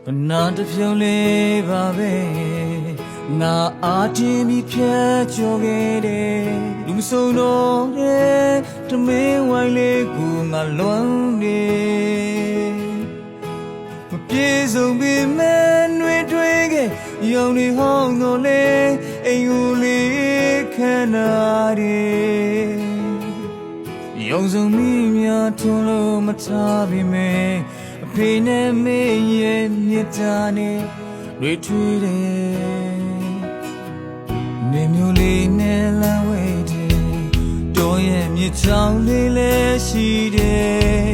နာတဖြုံးလေးပါပဲငါအားတင်းပြီးဖြတ်ကျော်ခဲ့တယ်လူမစုံတော့တဲ့တမင်းဝိုင်းလေးကိုငါလွမ်းနေမပြေဆုံးပေမဲ့နှွေတွေ့ခဲ့ရောင်နေဟောင်းတော့လေအိမ်ကိုလေးခဏတယ်ရောင်စုံမိများထွန်းလို့မထားပေမဲ့အဖေနဲ့မေရဲ့မြတ်တာနဲ့တွေထွေးတယ်နေမျိုးလေးနဲ့လမ်းဝဲတယ်တော်ရဲ့မြစ်ချောင်းလေးလည်းရှိတယ်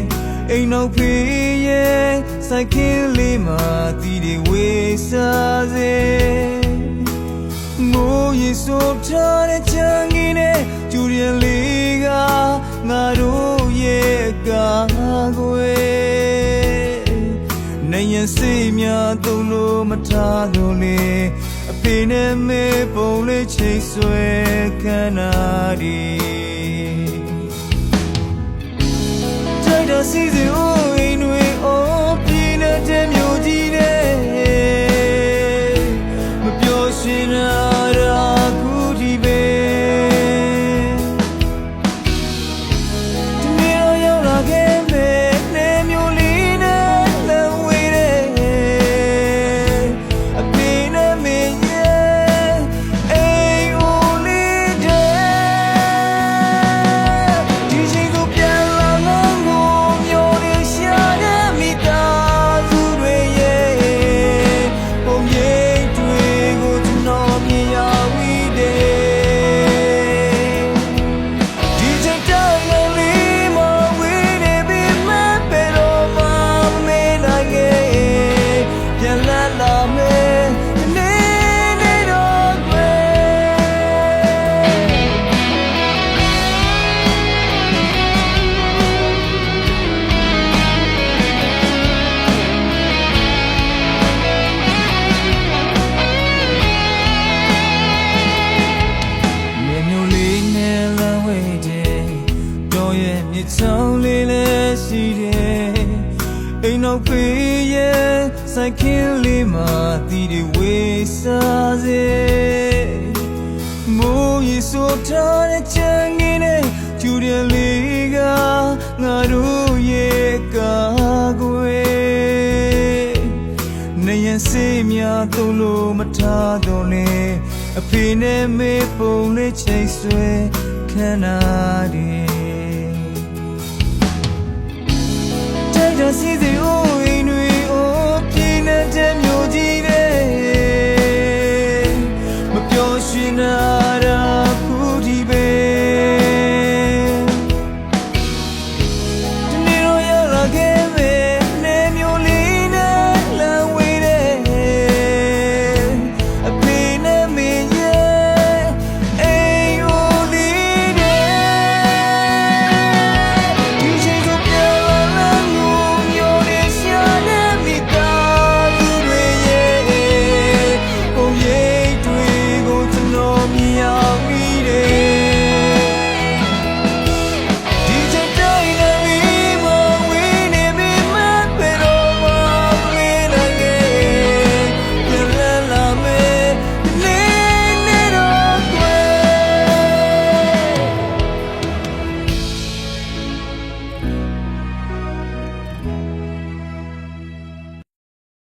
အိမ်နောက်ဖေးရဲ့စိုက်ကင်းလေးမှာတီးတွေဝေးစားစေမိုးရေဆိုးထားတဲ့ချမ်းကြီးနဲ့ကျူရည်လေးကငါတို့ရဲ့ကာကွယ်နေရင်စိတ်များသုံးလို့မထားလို့လေအဖေနဲ့မေပုံလေးချိတ်ဆွဲခဏဒီတိုက်တာစီစဉ်ဦးအိမ်တွေအော်ပြင်းတဲ့မျိုးကြီးတဲ့မပြောရှင်းတာခုဒီပဲဒီမျိုးရောက်လာခဲ့မယ်နေမျိုးလေးနဲ့လမ်းဝေးတဲ့အဖေနဲ့မင်းရဲ့အိမ်ဦးလေးတဲ့ဒီချိန်ကိုပြန်လာလို့မျိုးလေးရှာတဲ့မိသားစုတွေရဲ့ပုံရိပ်တွေကိုကျွန်တော်မြင်ရဝီးတယ်ဒီချိန်တော့ရောင်လေးမဝေးနေပြီမပဲတော့မမေးနိုင်ရဲ့ပြန်လာမယ်နေတော့ကွယ်မြေမျိုးလေးနဲ့လမ်းဝဲတယ်တော်ရဲ့မြစ်ချောင်းလေးလည်းရှိတယ်အိမ်နောက်ဖေးရဲ့စိုက်ကင်းလေးမှာတီးတွေဝေးစားစေမိုးရေဆိုးထားတဲ့ချမ်းကြီးနဲ့ကျူရည်လေးကငါတို့ရဲ့ကာကွယ်နေရင်စိတ်များသုံးလို့မထားတော့လေအဖေနဲ့မေပုံလေးချိတ်ဆွဲခဏဒီတိုက်တာစီစဉ်